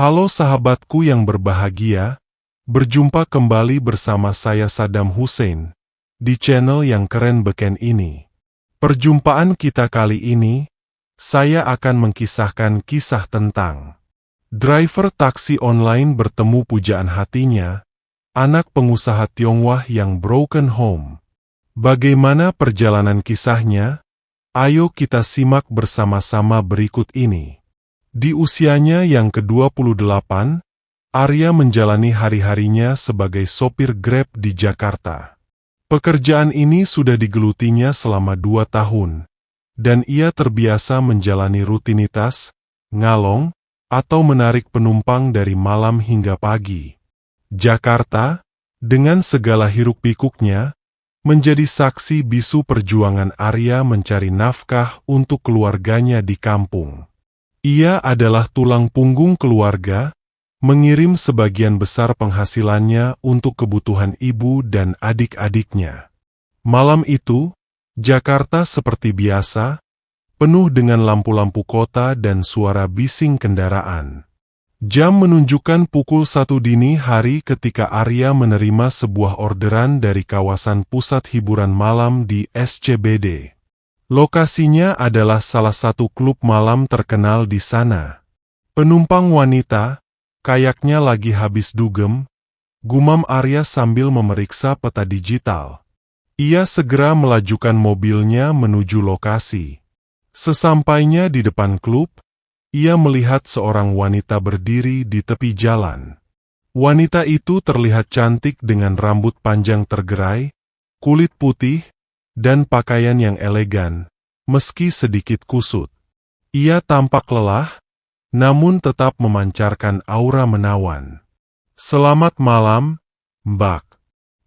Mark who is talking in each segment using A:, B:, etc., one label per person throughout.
A: Halo sahabatku yang berbahagia, berjumpa kembali bersama saya Saddam Hussein, di channel yang keren beken ini. Perjumpaan kita kali ini, saya akan mengkisahkan kisah tentang driver taksi online bertemu pujaan hatinya, anak pengusaha Tionghoa yang broken home. Bagaimana perjalanan kisahnya? Ayo kita simak bersama-sama berikut ini. Di usianya yang ke-28, Arya menjalani hari-harinya sebagai sopir Grab di Jakarta. Pekerjaan ini sudah digelutinya selama 2 tahun, dan ia terbiasa menjalani rutinitas, ngalong, atau menarik penumpang dari malam hingga pagi. Jakarta, dengan segala hiruk-pikuknya, menjadi saksi bisu perjuangan Arya mencari nafkah untuk keluarganya di kampung. Ia adalah tulang punggung keluarga, mengirim sebagian besar penghasilannya untuk kebutuhan ibu dan adik-adiknya. Malam itu, Jakarta seperti biasa, penuh dengan lampu-lampu kota dan suara bising kendaraan. Jam menunjukkan pukul 1 dini hari ketika Arya menerima sebuah orderan dari kawasan pusat hiburan malam di SCBD. Lokasinya adalah salah satu klub malam terkenal di sana. Penumpang wanita, kayaknya lagi habis dugem, gumam Arya sambil memeriksa peta digital. Ia segera melajukan mobilnya menuju lokasi. Sesampainya di depan klub, ia melihat seorang wanita berdiri di tepi jalan. Wanita itu terlihat cantik dengan rambut panjang tergerai, kulit putih, dan pakaian yang elegan, meski sedikit kusut. Ia tampak lelah, namun tetap memancarkan aura menawan. "Selamat malam, Mbak.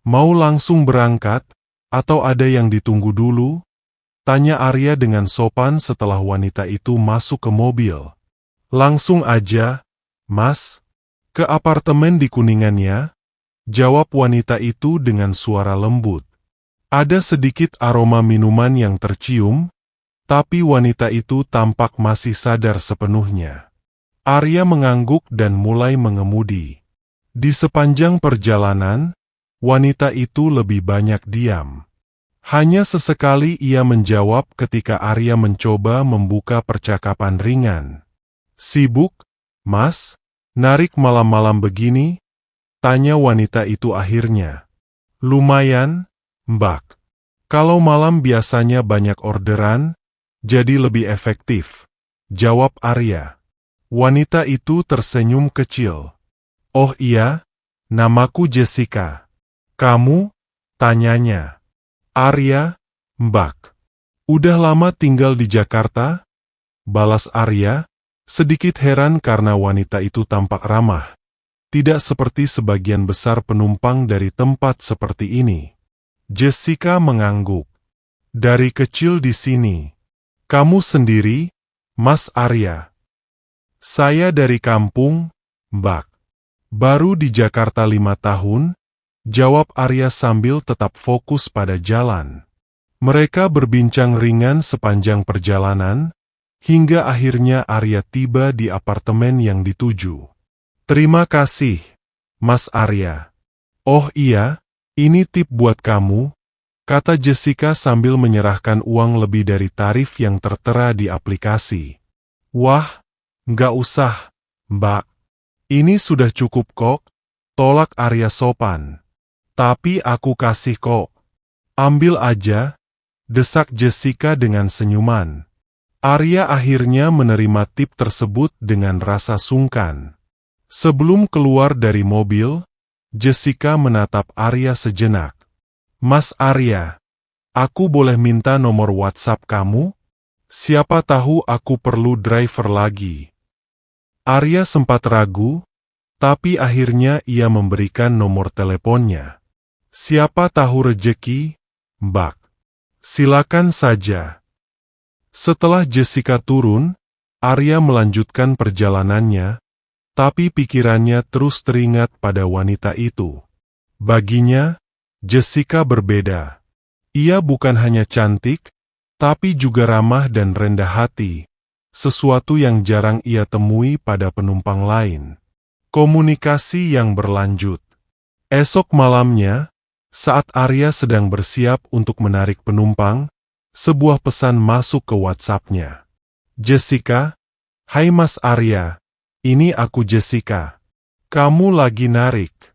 A: Mau langsung berangkat, atau ada yang ditunggu dulu?" tanya Arya dengan sopan setelah wanita itu masuk ke mobil. "Langsung aja, Mas. Ke apartemen di Kuningan ya," jawab wanita itu dengan suara lembut. Ada sedikit aroma minuman yang tercium, tapi wanita itu tampak masih sadar sepenuhnya. Arya mengangguk dan mulai mengemudi. Di sepanjang perjalanan, wanita itu lebih banyak diam. Hanya sesekali ia menjawab ketika Arya mencoba membuka percakapan ringan. "Sibuk, Mas? Narik malam-malam begini?" tanya wanita itu akhirnya. "Lumayan, Mbak. Kalau malam biasanya banyak orderan, jadi lebih efektif," jawab Arya. Wanita itu tersenyum kecil. "Oh iya, namaku Jessica. Kamu?" tanyanya. "Arya, Mbak. Udah lama tinggal di Jakarta?" balas Arya, sedikit heran karena wanita itu tampak ramah. Tidak seperti sebagian besar penumpang dari tempat seperti ini. Jessica mengangguk. "Dari kecil di sini. Kamu sendiri, Mas Arya?" "Saya dari kampung, Mbak. Baru di Jakarta 5 tahun, jawab Arya sambil tetap fokus pada jalan. Mereka berbincang ringan sepanjang perjalanan, hingga akhirnya Arya tiba di apartemen yang dituju. "Terima kasih, Mas Arya." "Oh iya, ini tip buat kamu," kata Jessica sambil menyerahkan uang lebih dari tarif yang tertera di aplikasi. "Wah, nggak usah, Mbak. Ini sudah cukup kok," tolak Arya sopan. "Tapi aku kasih kok. Ambil aja," desak Jessica dengan senyuman. Arya akhirnya menerima tip tersebut dengan rasa sungkan. Sebelum keluar dari mobil, Jessica menatap Arya sejenak. "Mas Arya, aku boleh minta nomor WhatsApp kamu? Siapa tahu aku perlu driver lagi." Arya sempat ragu, tapi akhirnya ia memberikan nomor teleponnya. "Siapa tahu rejeki, Mbak. Silakan saja." Setelah Jessica turun, Arya melanjutkan perjalanannya, tapi pikirannya terus teringat pada wanita itu. Baginya, Jessica berbeda. Ia bukan hanya cantik, tapi juga ramah dan rendah hati, sesuatu yang jarang ia temui pada penumpang lain. Komunikasi yang berlanjut. Esok malamnya, saat Arya sedang bersiap untuk menarik penumpang, sebuah pesan masuk ke WhatsApp-nya. Jessica, hai Mas Arya, ini aku Jessica. Kamu lagi narik.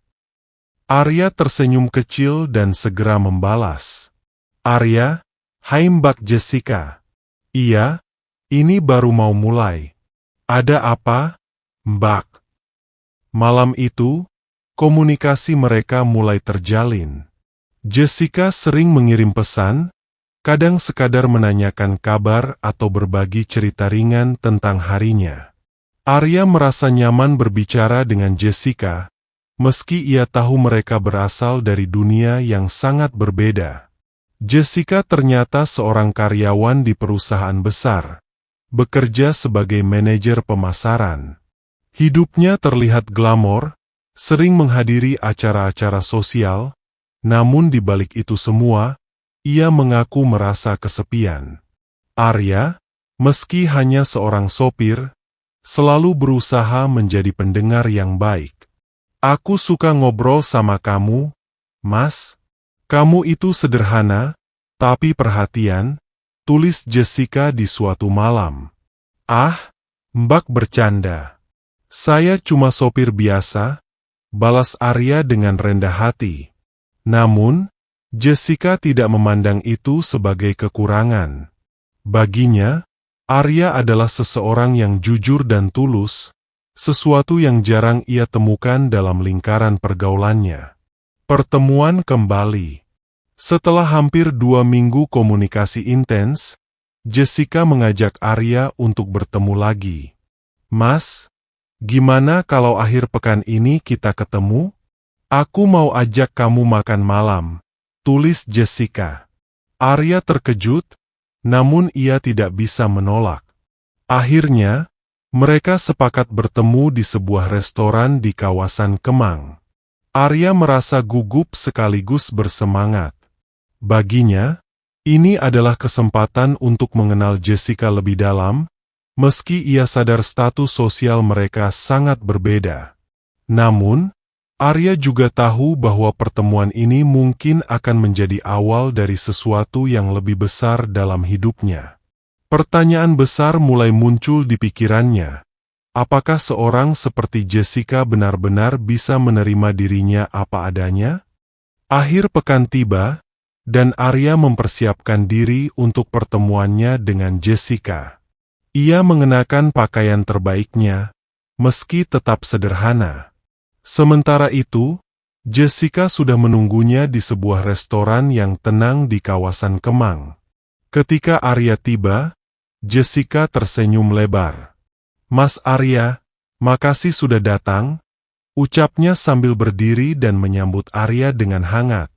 A: Arya tersenyum kecil dan segera membalas. Arya, hai Mbak Jessica. Iya, ini baru mau mulai. Ada apa, Mbak? Malam itu, komunikasi mereka mulai terjalin. Jessica sering mengirim pesan, kadang sekadar menanyakan kabar atau berbagi cerita ringan tentang harinya. Arya merasa nyaman berbicara dengan Jessica, meski ia tahu mereka berasal dari dunia yang sangat berbeda. Jessica ternyata seorang karyawan di perusahaan besar, bekerja sebagai manajer pemasaran. Hidupnya terlihat glamor, sering menghadiri acara-acara sosial, namun di balik itu semua, ia mengaku merasa kesepian. Arya, meski hanya seorang sopir, selalu berusaha menjadi pendengar yang baik. Aku suka ngobrol sama kamu, Mas. Kamu itu sederhana, tapi perhatian, tulis Jessica di suatu malam. Ah, Mbak bercanda. Saya cuma sopir biasa, balas Arya dengan rendah hati. Namun, Jessica tidak memandang itu sebagai kekurangan. Baginya, Arya adalah seseorang yang jujur dan tulus, sesuatu yang jarang ia temukan dalam lingkaran pergaulannya. Pertemuan kembali. Setelah hampir 2 minggu komunikasi intens, Jessica mengajak Arya untuk bertemu lagi. Mas, gimana kalau akhir pekan ini kita ketemu? Aku mau ajak kamu makan malam, tulis Jessica. Arya terkejut, namun ia tidak bisa menolak. Akhirnya, mereka sepakat bertemu di sebuah restoran di kawasan Kemang. Arya merasa gugup sekaligus bersemangat. Baginya, ini adalah kesempatan untuk mengenal Jessica lebih dalam, meski ia sadar status sosial mereka sangat berbeda. Namun, Arya juga tahu bahwa pertemuan ini mungkin akan menjadi awal dari sesuatu yang lebih besar dalam hidupnya. Pertanyaan besar mulai muncul di pikirannya. Apakah seorang seperti Jessica benar-benar bisa menerima dirinya apa adanya? Akhir pekan tiba, dan Arya mempersiapkan diri untuk pertemuannya dengan Jessica. Ia mengenakan pakaian terbaiknya, meski tetap sederhana. Sementara itu, Jessica sudah menunggunya di sebuah restoran yang tenang di kawasan Kemang. Ketika Arya tiba, Jessica tersenyum lebar. Mas Arya, makasih sudah datang, ucapnya sambil berdiri dan menyambut Arya dengan hangat.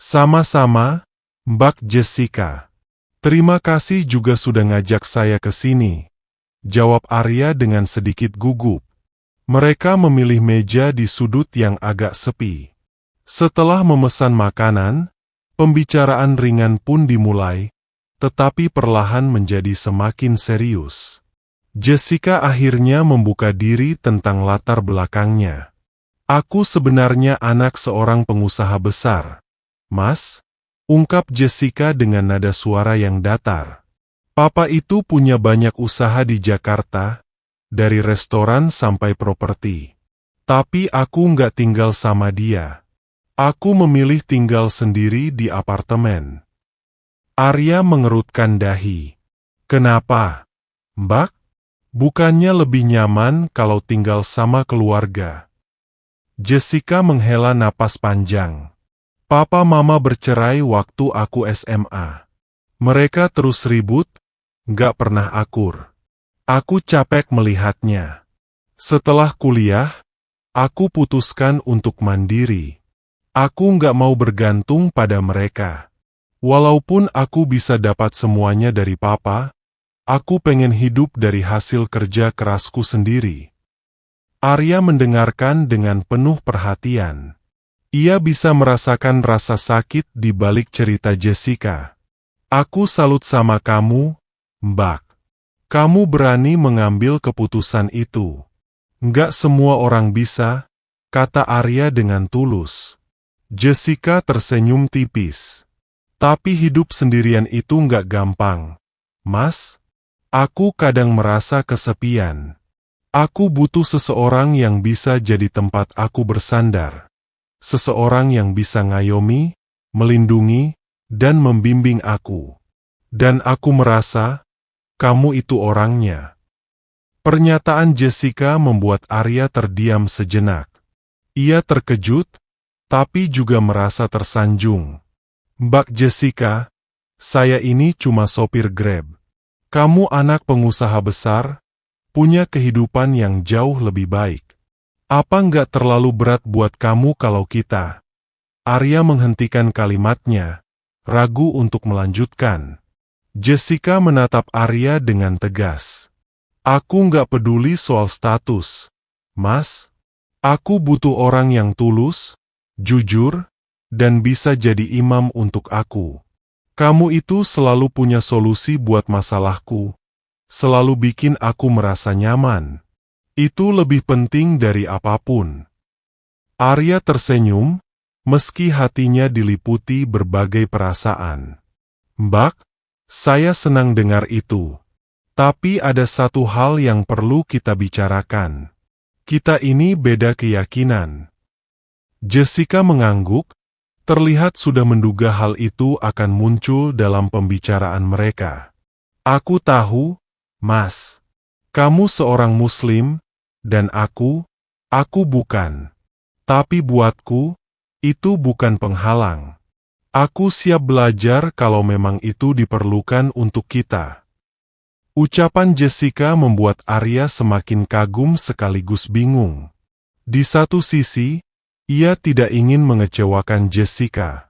A: Sama-sama, Mbak Jessica. Terima kasih juga sudah ngajak saya ke sini, jawab Arya dengan sedikit gugup. Mereka memilih meja di sudut yang agak sepi. Setelah memesan makanan, pembicaraan ringan pun dimulai, tetapi perlahan menjadi semakin serius. Jessica akhirnya membuka diri tentang latar belakangnya. Aku sebenarnya anak seorang pengusaha besar, Mas, ungkap Jessica dengan nada suara yang datar. Papa itu punya banyak usaha di Jakarta, dari restoran sampai properti. Tapi aku nggak tinggal sama dia. Aku memilih tinggal sendiri di apartemen. Arya mengerutkan dahi. Kenapa, Mbak? Bukannya lebih nyaman kalau tinggal sama keluarga? Jessica menghela napas panjang. Papa mama bercerai waktu aku SMA. Mereka terus ribut, nggak pernah akur. Aku capek melihatnya. Setelah kuliah, aku putuskan untuk mandiri. Aku nggak mau bergantung pada mereka. Walaupun aku bisa dapat semuanya dari papa, aku pengen hidup dari hasil kerja kerasku sendiri. Arya mendengarkan dengan penuh perhatian. Ia bisa merasakan rasa sakit di balik cerita Jessica. Aku salut sama kamu, Mbak. Kamu berani mengambil keputusan itu. Nggak semua orang bisa, kata Arya dengan tulus. Jessica tersenyum tipis. Tapi hidup sendirian itu nggak gampang. Mas, aku kadang merasa kesepian. Aku butuh seseorang yang bisa jadi tempat aku bersandar. Seseorang yang bisa ngayomi, melindungi, dan membimbing aku. Dan aku merasa, kamu itu orangnya. Pernyataan Jessica membuat Arya terdiam sejenak. Ia terkejut, tapi juga merasa tersanjung. Mbak Jessica, saya ini cuma sopir Grab. Kamu anak pengusaha besar, punya kehidupan yang jauh lebih baik. Apa nggak terlalu berat buat kamu kalau kita? Arya menghentikan kalimatnya, ragu untuk melanjutkan. Jessica menatap Arya dengan tegas. Aku nggak peduli soal status, Mas. Aku butuh orang yang tulus, jujur, dan bisa jadi imam untuk aku. Kamu itu selalu punya solusi buat masalahku. Selalu bikin aku merasa nyaman. Itu lebih penting dari apapun. Arya tersenyum, meski hatinya diliputi berbagai perasaan. Mbak, saya senang dengar itu. Tapi ada satu hal yang perlu kita bicarakan. Kita ini beda keyakinan. Jessica mengangguk, terlihat sudah menduga hal itu akan muncul dalam pembicaraan mereka. Aku tahu, Mas. Kamu seorang Muslim, dan aku bukan. Tapi buatku, itu bukan penghalang. Aku siap belajar kalau memang itu diperlukan untuk kita. Ucapan Jessica membuat Arya semakin kagum sekaligus bingung. Di satu sisi, ia tidak ingin mengecewakan Jessica.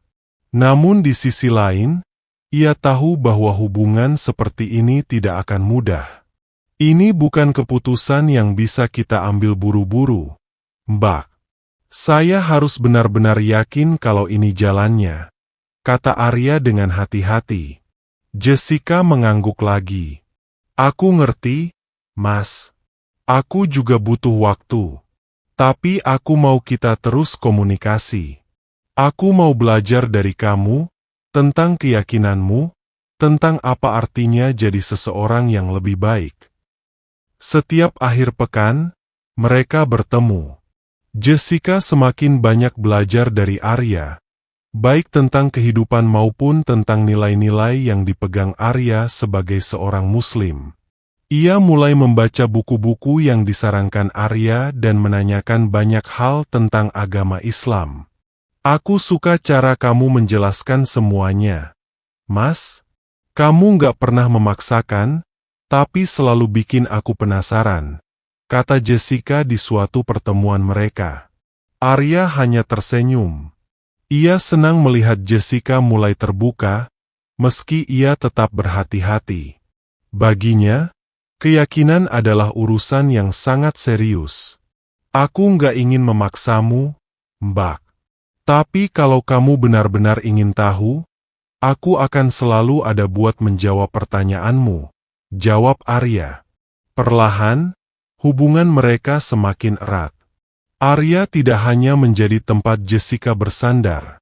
A: Namun di sisi lain, ia tahu bahwa hubungan seperti ini tidak akan mudah. Ini bukan keputusan yang bisa kita ambil buru-buru. Mbak, saya harus benar-benar yakin kalau ini jalannya, kata Arya dengan hati-hati. Jessica mengangguk lagi. Aku ngerti, Mas. Aku juga butuh waktu. Tapi aku mau kita terus komunikasi. Aku mau belajar dari kamu, tentang keyakinanmu, tentang apa artinya jadi seseorang yang lebih baik. Setiap akhir pekan, mereka bertemu. Jessica semakin banyak belajar dari Arya, baik tentang kehidupan maupun tentang nilai-nilai yang dipegang Arya sebagai seorang Muslim. Ia mulai membaca buku-buku yang disarankan Arya dan menanyakan banyak hal tentang agama Islam. Aku suka cara kamu menjelaskan semuanya. Mas, kamu nggak pernah memaksakan, tapi selalu bikin aku penasaran, kata Jessica di suatu pertemuan mereka. Arya hanya tersenyum. Ia senang melihat Jessica mulai terbuka, meski ia tetap berhati-hati. Baginya, keyakinan adalah urusan yang sangat serius. Aku nggak ingin memaksamu, Mbak. Tapi kalau kamu benar-benar ingin tahu, aku akan selalu ada buat menjawab pertanyaanmu, jawab Arya. Perlahan, hubungan mereka semakin erat. Arya tidak hanya menjadi tempat Jessica bersandar,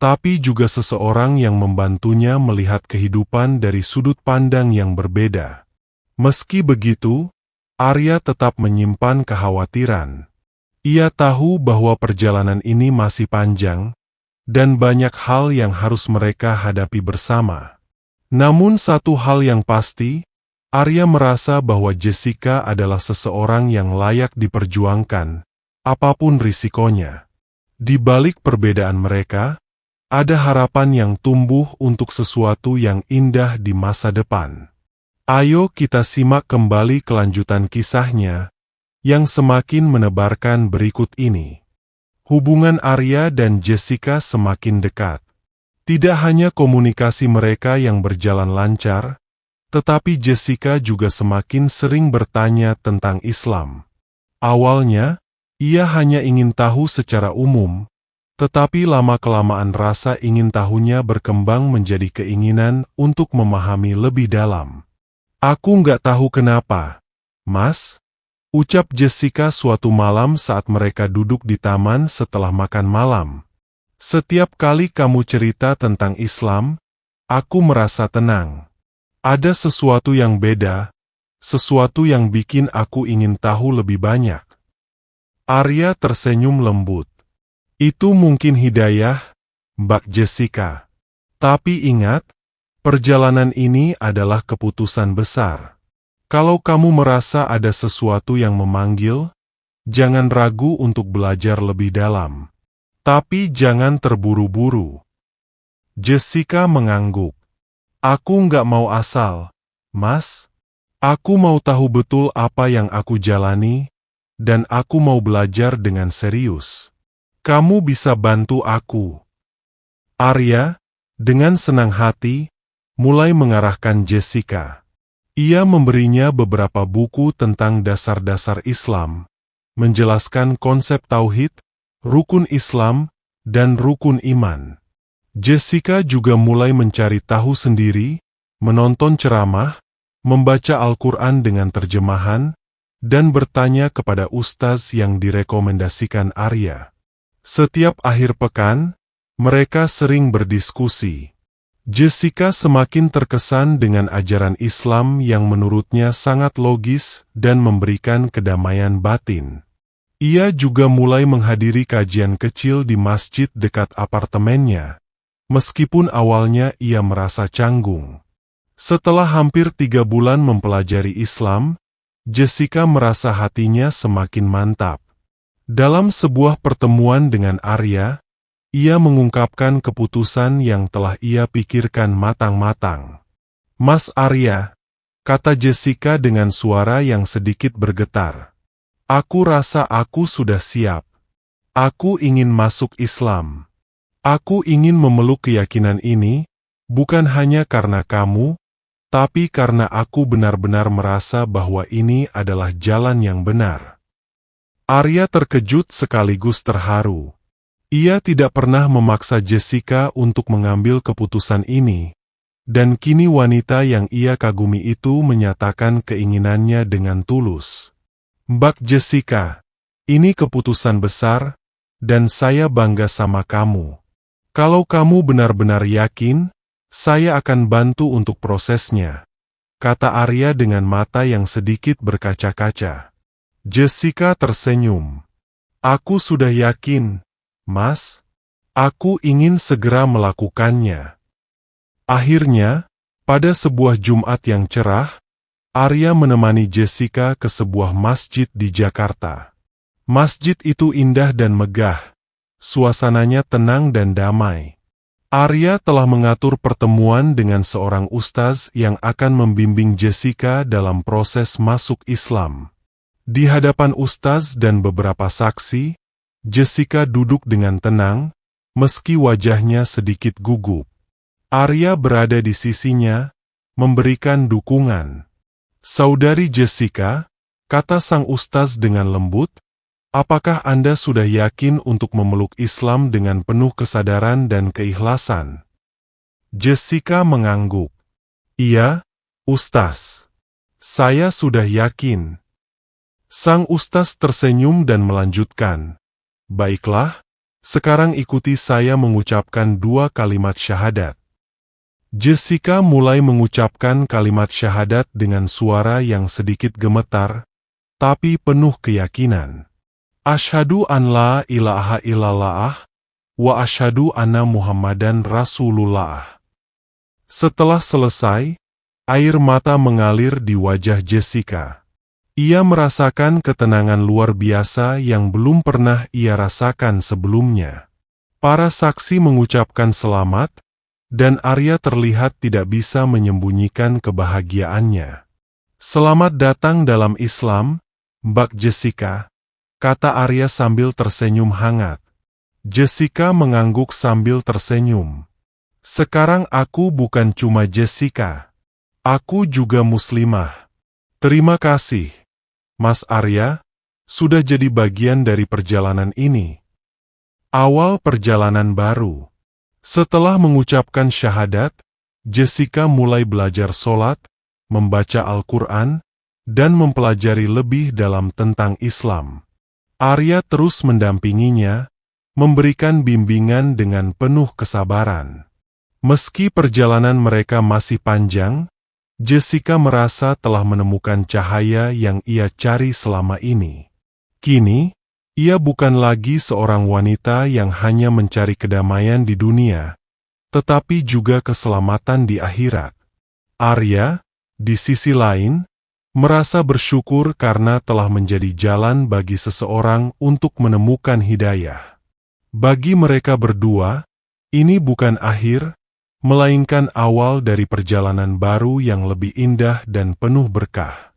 A: tapi juga seseorang yang membantunya melihat kehidupan dari sudut pandang yang berbeda. Meski begitu, Arya tetap menyimpan kekhawatiran. Ia tahu bahwa perjalanan ini masih panjang, dan banyak hal yang harus mereka hadapi bersama. Namun satu hal yang pasti, Arya merasa bahwa Jessica adalah seseorang yang layak diperjuangkan, apapun risikonya. Di balik perbedaan mereka, ada harapan yang tumbuh untuk sesuatu yang indah di masa depan. Ayo kita simak kembali kelanjutan kisahnya, yang semakin menebarkan berikut ini. Hubungan Arya dan Jessica semakin dekat. Tidak hanya komunikasi mereka yang berjalan lancar, tetapi Jessica juga semakin sering bertanya tentang Islam. Awalnya, ia hanya ingin tahu secara umum, tetapi lama-kelamaan rasa ingin tahunya berkembang menjadi keinginan untuk memahami lebih dalam. Aku nggak tahu kenapa, Mas. ucap Jessica suatu malam saat mereka duduk di taman setelah makan malam. Setiap kali kamu cerita tentang Islam, aku merasa tenang. Ada sesuatu yang beda, sesuatu yang bikin aku ingin tahu lebih banyak. Arya tersenyum lembut. Itu mungkin hidayah, Mbak Jessica. Tapi ingat, perjalanan ini adalah keputusan besar. Kalau kamu merasa ada sesuatu yang memanggil, jangan ragu untuk belajar lebih dalam. Tapi jangan terburu-buru. Jessica mengangguk. Aku nggak mau asal, Mas. Aku mau tahu betul apa yang aku jalani, dan aku mau belajar dengan serius. Kamu bisa bantu aku. Arya, dengan senang hati, mulai mengarahkan Jessica. Ia memberinya beberapa buku tentang dasar-dasar Islam, menjelaskan konsep tauhid, rukun Islam, dan rukun iman. Jessica juga mulai mencari tahu sendiri, menonton ceramah, membaca Al-Quran dengan terjemahan, dan bertanya kepada ustaz yang direkomendasikan Arya. Setiap akhir pekan, mereka sering berdiskusi. Jessica semakin terkesan dengan ajaran Islam yang menurutnya sangat logis dan memberikan kedamaian batin. Ia juga mulai menghadiri kajian kecil di masjid dekat apartemennya, meskipun awalnya ia merasa canggung. Setelah hampir 3 bulan mempelajari Islam, Jessica merasa hatinya semakin mantap. Dalam sebuah pertemuan dengan Arya, ia mengungkapkan keputusan yang telah ia pikirkan matang-matang. Mas Arya, kata Jessica dengan suara yang sedikit bergetar. Aku rasa aku sudah siap. Aku ingin masuk Islam. Aku ingin memeluk keyakinan ini, bukan hanya karena kamu, tapi karena aku benar-benar merasa bahwa ini adalah jalan yang benar. Arya terkejut sekaligus terharu. Ia tidak pernah memaksa Jessica untuk mengambil keputusan ini, dan kini wanita yang ia kagumi itu menyatakan keinginannya dengan tulus. Mbak Jessica, ini keputusan besar, dan saya bangga sama kamu. Kalau kamu benar-benar yakin, saya akan bantu untuk prosesnya, kata Arya dengan mata yang sedikit berkaca-kaca. Jessica tersenyum. Aku sudah yakin, Mas, aku ingin segera melakukannya. Akhirnya, pada sebuah Jumat yang cerah, Arya menemani Jessica ke sebuah masjid di Jakarta. Masjid itu indah dan megah, suasananya tenang dan damai. Arya telah mengatur pertemuan dengan seorang ustaz yang akan membimbing Jessica dalam proses masuk Islam. Di hadapan ustaz dan beberapa saksi, Jessica duduk dengan tenang, meski wajahnya sedikit gugup. Arya berada di sisinya, memberikan dukungan. Saudari Jessica, kata sang ustaz dengan lembut, apakah Anda sudah yakin untuk memeluk Islam dengan penuh kesadaran dan keikhlasan? Jessica mengangguk. Iya, ustaz. Saya sudah yakin. Sang ustaz tersenyum dan melanjutkan. Baiklah, sekarang ikuti saya mengucapkan 2 kalimat syahadat. Jessica mulai mengucapkan kalimat syahadat dengan suara yang sedikit gemetar, tapi penuh keyakinan. Asyhadu an la ilaha illallah, wa asyhadu anna Muhammadan Rasulullah. Setelah selesai, air mata mengalir di wajah Jessica. Ia merasakan ketenangan luar biasa yang belum pernah ia rasakan sebelumnya. Para saksi mengucapkan selamat, dan Arya terlihat tidak bisa menyembunyikan kebahagiaannya. Selamat datang dalam Islam, Mbak Jessica, kata Arya sambil tersenyum hangat. Jessica mengangguk sambil tersenyum. Sekarang aku bukan cuma Jessica. Aku juga muslimah. Terima kasih, Mas Arya, sudah jadi bagian dari perjalanan ini. Awal perjalanan baru. Setelah mengucapkan syahadat, Jessica mulai belajar sholat, membaca Al-Quran, dan mempelajari lebih dalam tentang Islam. Arya terus mendampinginya, memberikan bimbingan dengan penuh kesabaran. Meski perjalanan mereka masih panjang, Jessica merasa telah menemukan cahaya yang ia cari selama ini. Kini, ia bukan lagi seorang wanita yang hanya mencari kedamaian di dunia, tetapi juga keselamatan di akhirat. Arya, di sisi lain, merasa bersyukur karena telah menjadi jalan bagi seseorang untuk menemukan hidayah. Bagi mereka berdua, ini bukan akhir, melainkan awal dari perjalanan baru yang lebih indah dan penuh berkah.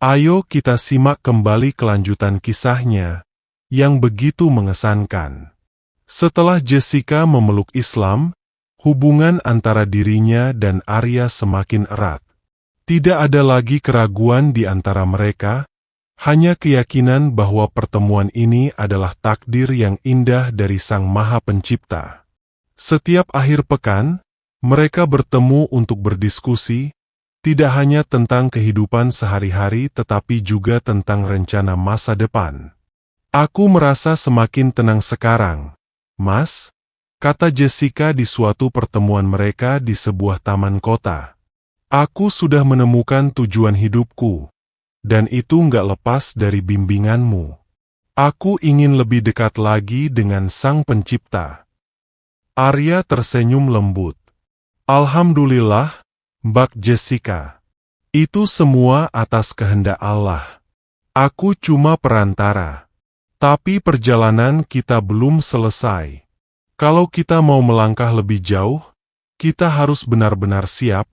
A: Ayo kita simak kembali kelanjutan kisahnya, yang begitu mengesankan. Setelah Jessica memeluk Islam, hubungan antara dirinya dan Arya semakin erat. Tidak ada lagi keraguan di antara mereka, hanya keyakinan bahwa pertemuan ini adalah takdir yang indah dari Sang Maha Pencipta. Setiap akhir pekan, mereka bertemu untuk berdiskusi, tidak hanya tentang kehidupan sehari-hari tetapi juga tentang rencana masa depan. "Aku merasa semakin tenang sekarang, Mas," kata Jessica di suatu pertemuan mereka di sebuah taman kota. "Aku sudah menemukan tujuan hidupku, dan itu nggak lepas dari bimbinganmu. Aku ingin lebih dekat lagi dengan Sang Pencipta." Arya tersenyum lembut. "Alhamdulillah, Mbak Jessica. Itu semua atas kehendak Allah. Aku cuma perantara. Tapi perjalanan kita belum selesai. Kalau kita mau melangkah lebih jauh, kita harus benar-benar siap,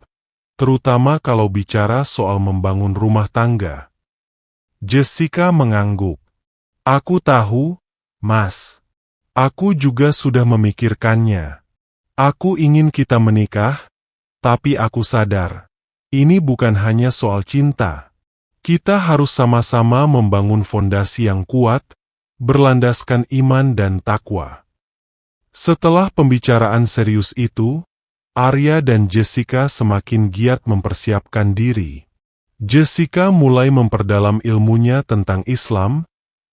A: terutama kalau bicara soal membangun rumah tangga." Jessica mengangguk. "Aku tahu, Mas. Aku juga sudah memikirkannya. Aku ingin kita menikah, tapi aku sadar, ini bukan hanya soal cinta. Kita harus sama-sama membangun fondasi yang kuat, berlandaskan iman dan takwa." Setelah pembicaraan serius itu, Arya dan Jessica semakin giat mempersiapkan diri. Jessica mulai memperdalam ilmunya tentang Islam,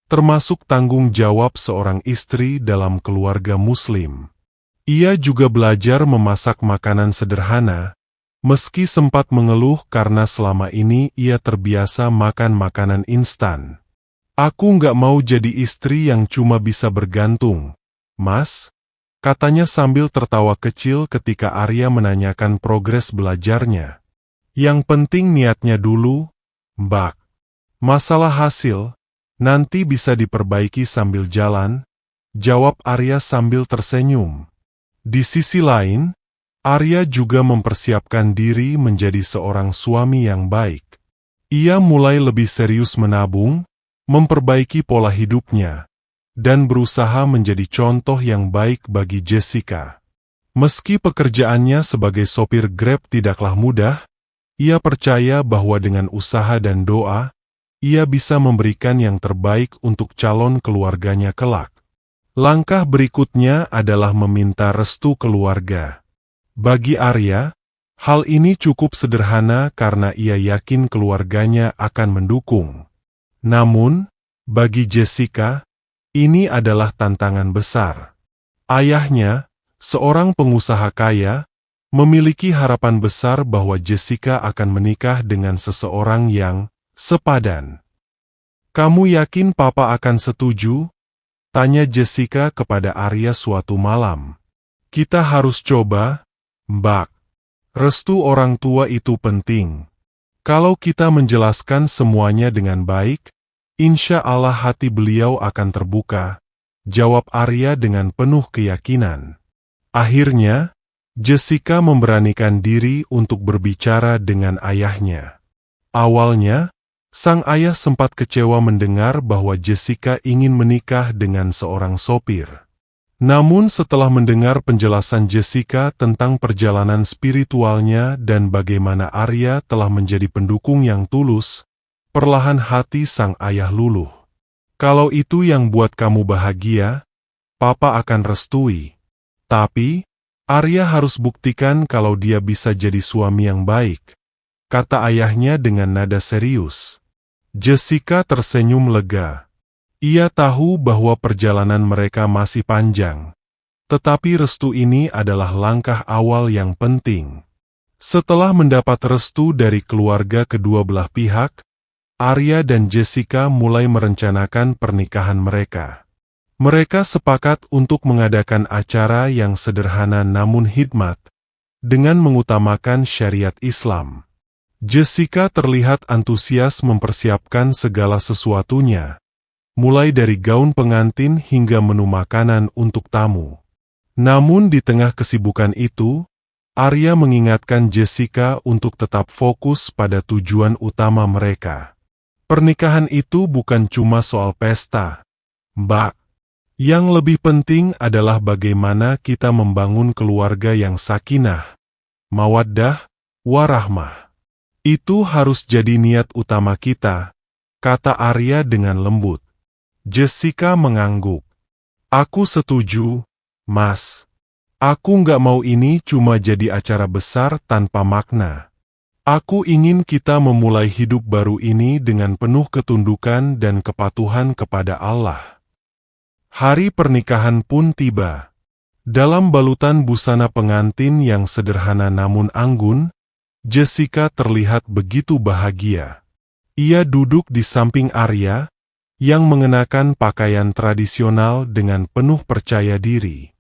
A: termasuk tanggung jawab seorang istri dalam keluarga Muslim. Ia juga belajar memasak makanan sederhana, meski sempat mengeluh karena selama ini ia terbiasa makan makanan instan. "Aku nggak mau jadi istri yang cuma bisa bergantung, Mas," katanya sambil tertawa kecil ketika Arya menanyakan progres belajarnya. "Yang penting niatnya dulu, Mbak. Masalah hasil, nanti bisa diperbaiki sambil jalan," jawab Arya sambil tersenyum. Di sisi lain, Arya juga mempersiapkan diri menjadi seorang suami yang baik. Ia mulai lebih serius menabung, memperbaiki pola hidupnya, dan berusaha menjadi contoh yang baik bagi Jessica. Meski pekerjaannya sebagai sopir Grab tidaklah mudah, ia percaya bahwa dengan usaha dan doa, ia bisa memberikan yang terbaik untuk calon keluarganya kelak. Langkah berikutnya adalah meminta restu keluarga. Bagi Arya, hal ini cukup sederhana karena ia yakin keluarganya akan mendukung. Namun, bagi Jessica, ini adalah tantangan besar. Ayahnya, seorang pengusaha kaya, memiliki harapan besar bahwa Jessica akan menikah dengan seseorang yang sepadan. "Kamu yakin Papa akan setuju?" tanya Jessica kepada Arya suatu malam. "Kita harus coba, Mbak. Restu orang tua itu penting. Kalau kita menjelaskan semuanya dengan baik, insya Allah hati beliau akan terbuka," jawab Arya dengan penuh keyakinan. Akhirnya, Jessica memberanikan diri untuk berbicara dengan ayahnya. Awalnya, sang ayah sempat kecewa mendengar bahwa Jessica ingin menikah dengan seorang sopir. Namun setelah mendengar penjelasan Jessica tentang perjalanan spiritualnya dan bagaimana Arya telah menjadi pendukung yang tulus, perlahan hati sang ayah luluh. "Kalau itu yang buat kamu bahagia, Papa akan restui. Tapi, Arya harus buktikan kalau dia bisa jadi suami yang baik," kata ayahnya dengan nada serius. Jessica tersenyum lega. Ia tahu bahwa perjalanan mereka masih panjang. Tetapi restu ini adalah langkah awal yang penting. Setelah mendapat restu dari keluarga kedua belah pihak, Arya dan Jessica mulai merencanakan pernikahan mereka. Mereka sepakat untuk mengadakan acara yang sederhana namun hikmat, dengan mengutamakan syariat Islam. Jessica terlihat antusias mempersiapkan segala sesuatunya, mulai dari gaun pengantin hingga menu makanan untuk tamu. Namun di tengah kesibukan itu, Arya mengingatkan Jessica untuk tetap fokus pada tujuan utama mereka. Pernikahan itu bukan cuma soal pesta, Mbak. Yang lebih penting adalah bagaimana kita membangun keluarga yang sakinah, mawaddah, warahmah. Itu harus jadi niat utama kita, kata Arya dengan lembut. Jessica mengangguk. Aku setuju, Mas. Aku nggak mau ini cuma jadi acara besar tanpa makna. Aku ingin kita memulai hidup baru ini dengan penuh ketundukan dan kepatuhan kepada Allah. Hari pernikahan pun tiba. Dalam balutan busana pengantin yang sederhana namun anggun, Jessica terlihat begitu bahagia. Ia duduk di samping Arya, yang mengenakan pakaian tradisional dengan penuh percaya diri.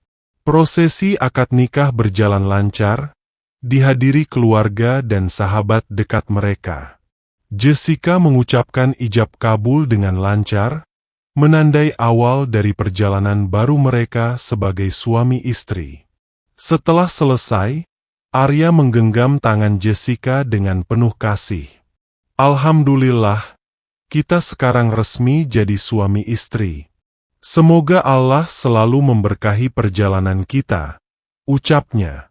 A: Prosesi akad nikah berjalan lancar, dihadiri keluarga dan sahabat dekat mereka. Jessica mengucapkan ijab kabul dengan lancar, menandai awal dari perjalanan baru mereka sebagai suami istri. Setelah selesai, Arya menggenggam tangan Jessica dengan penuh kasih. Alhamdulillah, kita sekarang resmi jadi suami istri. Semoga Allah selalu memberkahi perjalanan kita, ucapnya.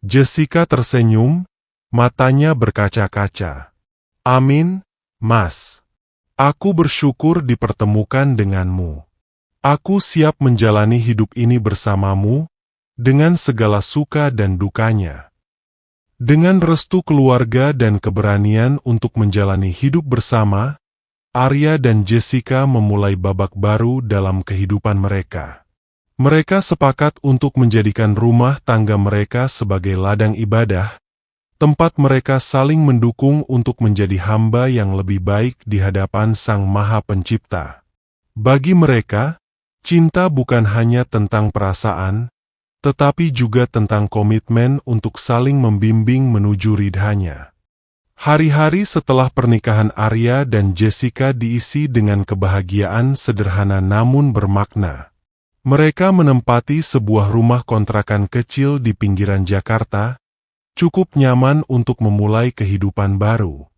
A: Jessica tersenyum, matanya berkaca-kaca. Amin, Mas. Aku bersyukur dipertemukan denganmu. Aku siap menjalani hidup ini bersamamu, dengan segala suka dan dukanya. Dengan restu keluarga dan keberanian untuk menjalani hidup bersama, Arya dan Jessica memulai babak baru dalam kehidupan mereka. Mereka sepakat untuk menjadikan rumah tangga mereka sebagai ladang ibadah, tempat mereka saling mendukung untuk menjadi hamba yang lebih baik di hadapan Sang Maha Pencipta. Bagi mereka, cinta bukan hanya tentang perasaan, tetapi juga tentang komitmen untuk saling membimbing menuju ridhanya. Hari-hari setelah pernikahan Arya dan Jessica diisi dengan kebahagiaan sederhana namun bermakna. Mereka menempati sebuah rumah kontrakan kecil di pinggiran Jakarta, cukup nyaman untuk memulai kehidupan baru.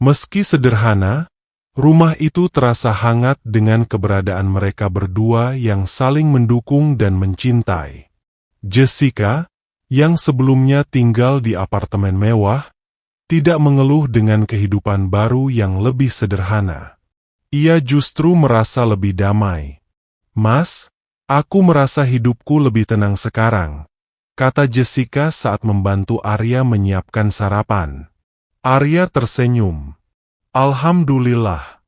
A: Meski sederhana, rumah itu terasa hangat dengan keberadaan mereka berdua yang saling mendukung dan mencintai. Jessica, yang sebelumnya tinggal di apartemen mewah, tidak mengeluh dengan kehidupan baru yang lebih sederhana. Ia justru merasa lebih damai. Mas, aku merasa hidupku lebih tenang sekarang, kata Jessica saat membantu Arya menyiapkan sarapan. Arya tersenyum. Alhamdulillah.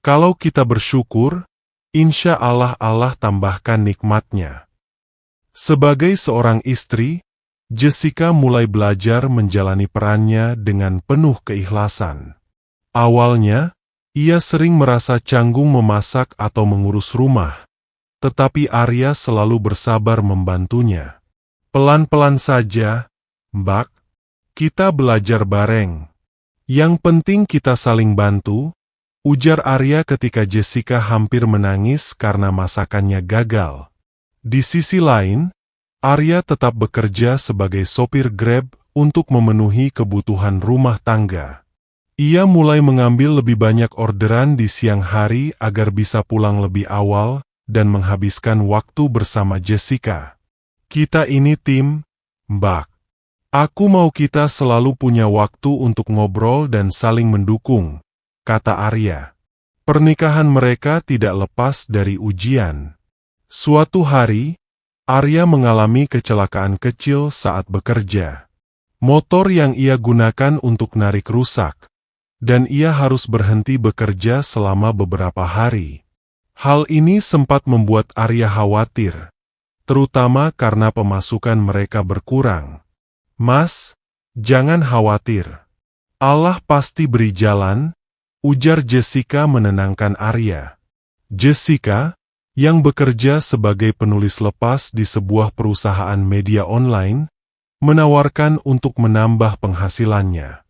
A: Kalau kita bersyukur, insya Allah Allah tambahkan nikmatnya. Sebagai seorang istri, Jessica mulai belajar menjalani perannya dengan penuh keikhlasan. Awalnya, ia sering merasa canggung memasak atau mengurus rumah, tetapi Arya selalu bersabar membantunya. Pelan-pelan saja, Mbak. Kita belajar bareng. Yang penting kita saling bantu, ujar Arya ketika Jessica hampir menangis karena masakannya gagal. Di sisi lain, Arya tetap bekerja sebagai sopir Grab untuk memenuhi kebutuhan rumah tangga. Ia mulai mengambil lebih banyak orderan di siang hari agar bisa pulang lebih awal dan menghabiskan waktu bersama Jessica. Kita ini tim, Mbak. Aku mau kita selalu punya waktu untuk ngobrol dan saling mendukung, kata Arya. Pernikahan mereka tidak lepas dari ujian. Suatu hari, Arya mengalami kecelakaan kecil saat bekerja. Motor yang ia gunakan untuk narik rusak, dan ia harus berhenti bekerja selama beberapa hari. Hal ini sempat membuat Arya khawatir, terutama karena pemasukan mereka berkurang. "Mas, jangan khawatir. Allah pasti beri jalan," ujar Jessica menenangkan Arya. Jessica, yang bekerja sebagai penulis lepas di sebuah perusahaan media online, menawarkan untuk menambah penghasilannya.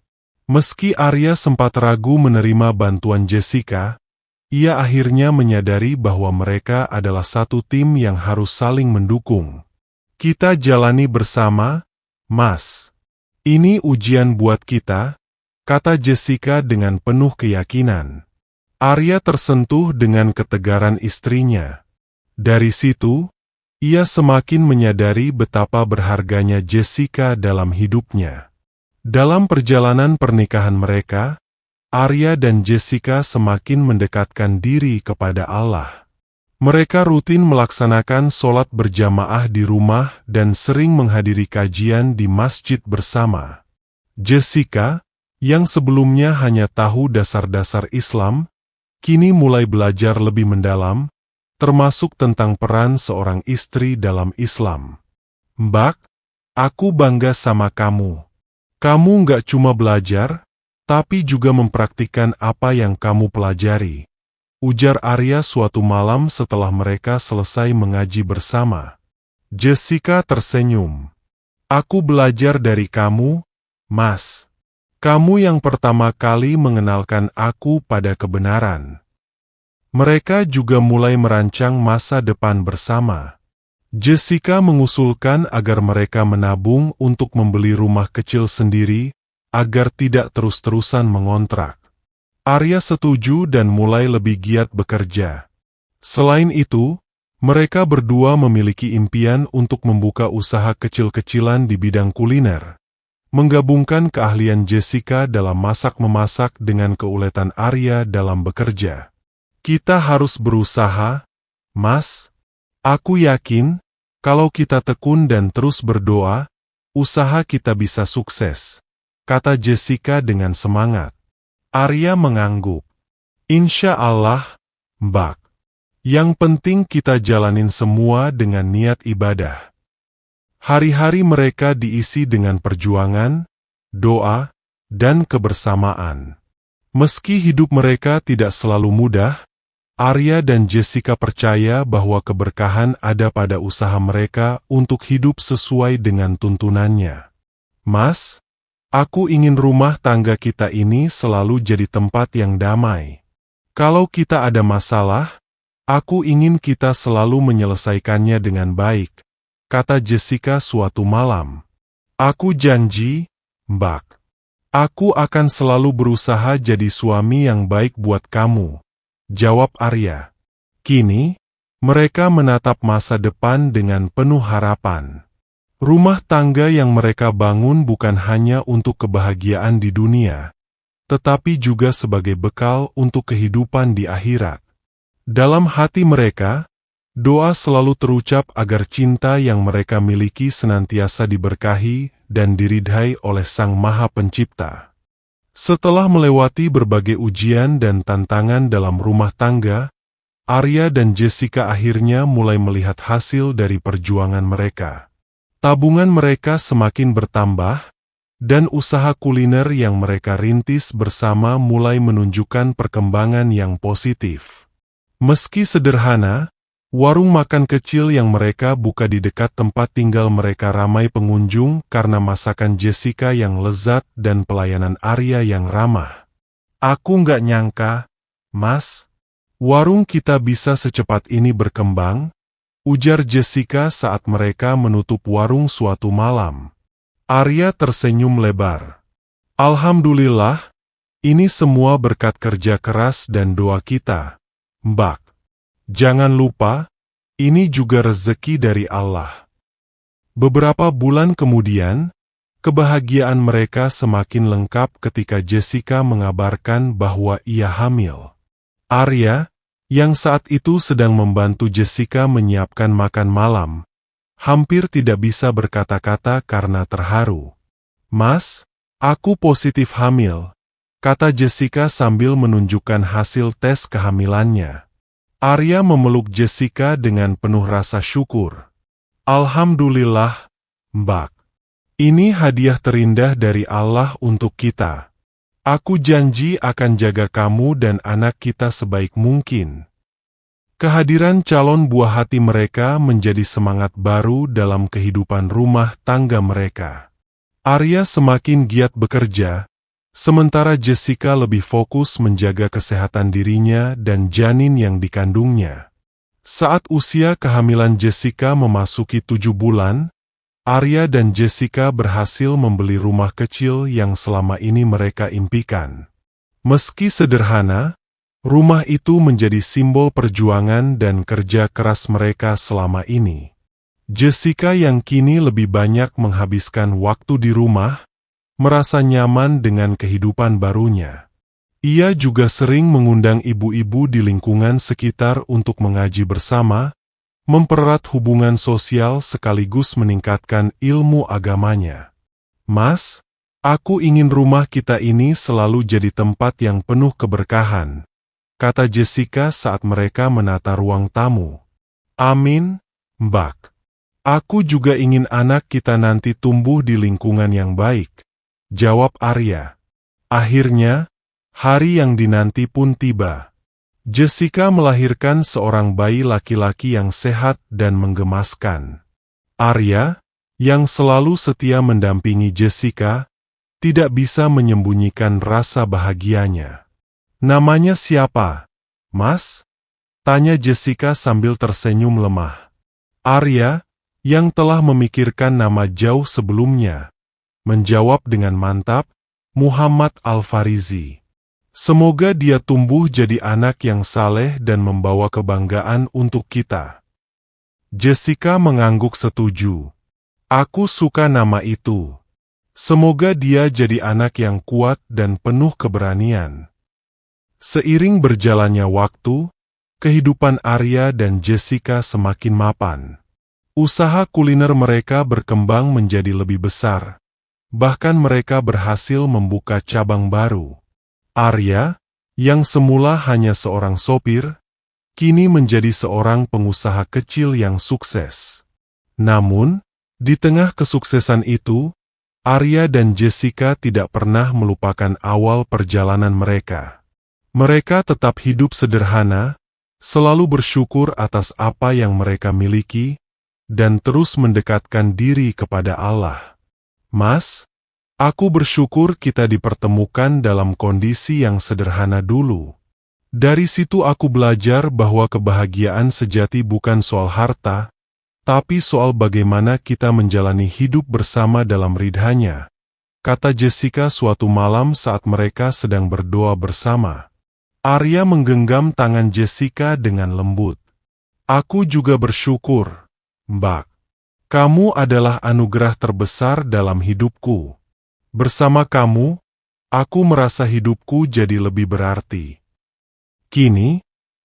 A: Meski Arya sempat ragu menerima bantuan Jessica, ia akhirnya menyadari bahwa mereka adalah satu tim yang harus saling mendukung. "Kita jalani bersama, Mas. Ini ujian buat kita," kata Jessica dengan penuh keyakinan. Arya tersentuh dengan ketegaran istrinya. Dari situ, ia semakin menyadari betapa berharganya Jessica dalam hidupnya. Dalam perjalanan pernikahan mereka, Arya dan Jessica semakin mendekatkan diri kepada Allah. Mereka rutin melaksanakan sholat berjamaah di rumah dan sering menghadiri kajian di masjid bersama. Jessica, yang sebelumnya hanya tahu dasar-dasar Islam, kini mulai belajar lebih mendalam, termasuk tentang peran seorang istri dalam Islam. "Mbak, aku bangga sama kamu. Kamu nggak cuma belajar, tapi juga mempraktikkan apa yang kamu pelajari," ujar Arya suatu malam setelah mereka selesai mengaji bersama. Jessica tersenyum. "Aku belajar dari kamu, Mas. Kamu yang pertama kali mengenalkan aku pada kebenaran." Mereka juga mulai merancang masa depan bersama. Jessica mengusulkan agar mereka menabung untuk membeli rumah kecil sendiri, agar tidak terus-terusan mengontrak. Arya setuju dan mulai lebih giat bekerja. Selain itu, mereka berdua memiliki impian untuk membuka usaha kecil-kecilan di bidang kuliner. Menggabungkan keahlian Jessica dalam masak-memasak dengan keuletan Arya dalam bekerja. "Kita harus berusaha, Mas. Aku yakin, kalau kita tekun dan terus berdoa, usaha kita bisa sukses," kata Jessica dengan semangat. Arya mengangguk. "Insya Allah, Mbak. Yang penting kita jalanin semua dengan niat ibadah." Hari-hari mereka diisi dengan perjuangan, doa, dan kebersamaan. Meski hidup mereka tidak selalu mudah, Arya dan Jessica percaya bahwa keberkahan ada pada usaha mereka untuk hidup sesuai dengan tuntunannya. "Mas, aku ingin rumah tangga kita ini selalu jadi tempat yang damai. Kalau kita ada masalah, aku ingin kita selalu menyelesaikannya dengan baik," kata Jessica suatu malam. "Aku janji, Mbak. Aku akan selalu berusaha jadi suami yang baik buat kamu," jawab Arya. Kini, mereka menatap masa depan dengan penuh harapan. Rumah tangga yang mereka bangun bukan hanya untuk kebahagiaan di dunia, tetapi juga sebagai bekal untuk kehidupan di akhirat. Dalam hati mereka, doa selalu terucap agar cinta yang mereka miliki senantiasa diberkahi dan diridhai oleh Sang Maha Pencipta. Setelah melewati berbagai ujian dan tantangan dalam rumah tangga, Arya dan Jessica akhirnya mulai melihat hasil dari perjuangan mereka. Tabungan mereka semakin bertambah, dan usaha kuliner yang mereka rintis bersama mulai menunjukkan perkembangan yang positif. Meski sederhana, warung makan kecil yang mereka buka di dekat tempat tinggal mereka ramai pengunjung karena masakan Jessica yang lezat dan pelayanan Arya yang ramah. "Aku nggak nyangka, Mas, warung kita bisa secepat ini berkembang," ujar Jessica saat mereka menutup warung suatu malam. Arya tersenyum lebar. "Alhamdulillah, ini semua berkat kerja keras dan doa kita, Mbak. Jangan lupa, ini juga rezeki dari Allah." Beberapa bulan kemudian, kebahagiaan mereka semakin lengkap ketika Jessica mengabarkan bahwa ia hamil. Arya, yang saat itu sedang membantu Jessica menyiapkan makan malam, hampir tidak bisa berkata-kata karena terharu. Mas, aku positif hamil, kata Jessica sambil menunjukkan hasil tes kehamilannya. Arya memeluk Jessica dengan penuh rasa syukur. Alhamdulillah, Mbak. Ini hadiah terindah dari Allah untuk kita. Aku janji akan jaga kamu dan anak kita sebaik mungkin. Kehadiran calon buah hati mereka menjadi semangat baru dalam kehidupan rumah tangga mereka. Arya semakin giat bekerja, sementara Jessica lebih fokus menjaga kesehatan dirinya dan janin yang dikandungnya. Saat usia kehamilan Jessica memasuki 7 bulan, Arya dan Jessica berhasil membeli rumah kecil yang selama ini mereka impikan. Meski sederhana, rumah itu menjadi simbol perjuangan dan kerja keras mereka selama ini. Jessica yang kini lebih banyak menghabiskan waktu di rumah, merasa nyaman dengan kehidupan barunya. Ia juga sering mengundang ibu-ibu di lingkungan sekitar untuk mengaji bersama, mempererat hubungan sosial sekaligus meningkatkan ilmu agamanya. Mas, aku ingin rumah kita ini selalu jadi tempat yang penuh keberkahan, kata Jessica saat mereka menata ruang tamu. Amin, Mbak. Aku juga ingin anak kita nanti tumbuh di lingkungan yang baik, jawab Arya. Akhirnya, hari yang dinanti pun tiba. Jessica melahirkan seorang bayi laki-laki yang sehat dan menggemaskan. Arya, yang selalu setia mendampingi Jessica, tidak bisa menyembunyikan rasa bahagianya. Namanya siapa, Mas? Tanya Jessica sambil tersenyum lemah. Arya, yang telah memikirkan nama jauh sebelumnya, menjawab dengan mantap, Muhammad Al-Farizi. Semoga dia tumbuh jadi anak yang saleh dan membawa kebanggaan untuk kita. Jessica mengangguk setuju. Aku suka nama itu. Semoga dia jadi anak yang kuat dan penuh keberanian. Seiring berjalannya waktu, kehidupan Arya dan Jessica semakin mapan. Usaha kuliner mereka berkembang menjadi lebih besar. Bahkan mereka berhasil membuka cabang baru. Arya, yang semula hanya seorang sopir, kini menjadi seorang pengusaha kecil yang sukses. Namun, di tengah kesuksesan itu, Arya dan Jessica tidak pernah melupakan awal perjalanan mereka. Mereka tetap hidup sederhana, selalu bersyukur atas apa yang mereka miliki, dan terus mendekatkan diri kepada Allah. Mas, aku bersyukur kita dipertemukan dalam kondisi yang sederhana dulu. Dari situ aku belajar bahwa kebahagiaan sejati bukan soal harta, tapi soal bagaimana kita menjalani hidup bersama dalam ridhanya, kata Jessica suatu malam saat mereka sedang berdoa bersama. Arya menggenggam tangan Jessica dengan lembut. Aku juga bersyukur, Mbak. Kamu adalah anugerah terbesar dalam hidupku. Bersama kamu, aku merasa hidupku jadi lebih berarti. Kini,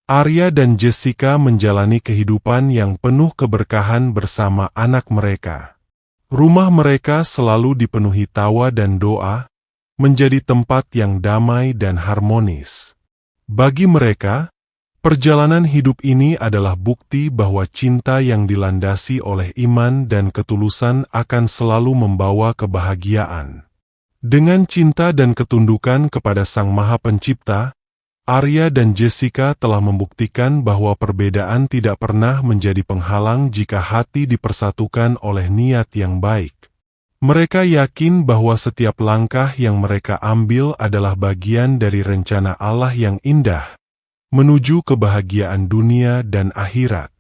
A: Arya dan Jessica menjalani kehidupan yang penuh keberkahan bersama anak mereka. Rumah mereka selalu dipenuhi tawa dan doa, menjadi tempat yang damai dan harmonis. Bagi mereka, perjalanan hidup ini adalah bukti bahwa cinta yang dilandasi oleh iman dan ketulusan akan selalu membawa kebahagiaan. Dengan cinta dan ketundukan kepada Sang Maha Pencipta, Arya dan Jessica telah membuktikan bahwa perbedaan tidak pernah menjadi penghalang jika hati dipersatukan oleh niat yang baik. Mereka yakin bahwa setiap langkah yang mereka ambil adalah bagian dari rencana Allah yang indah, menuju kebahagiaan dunia dan akhirat.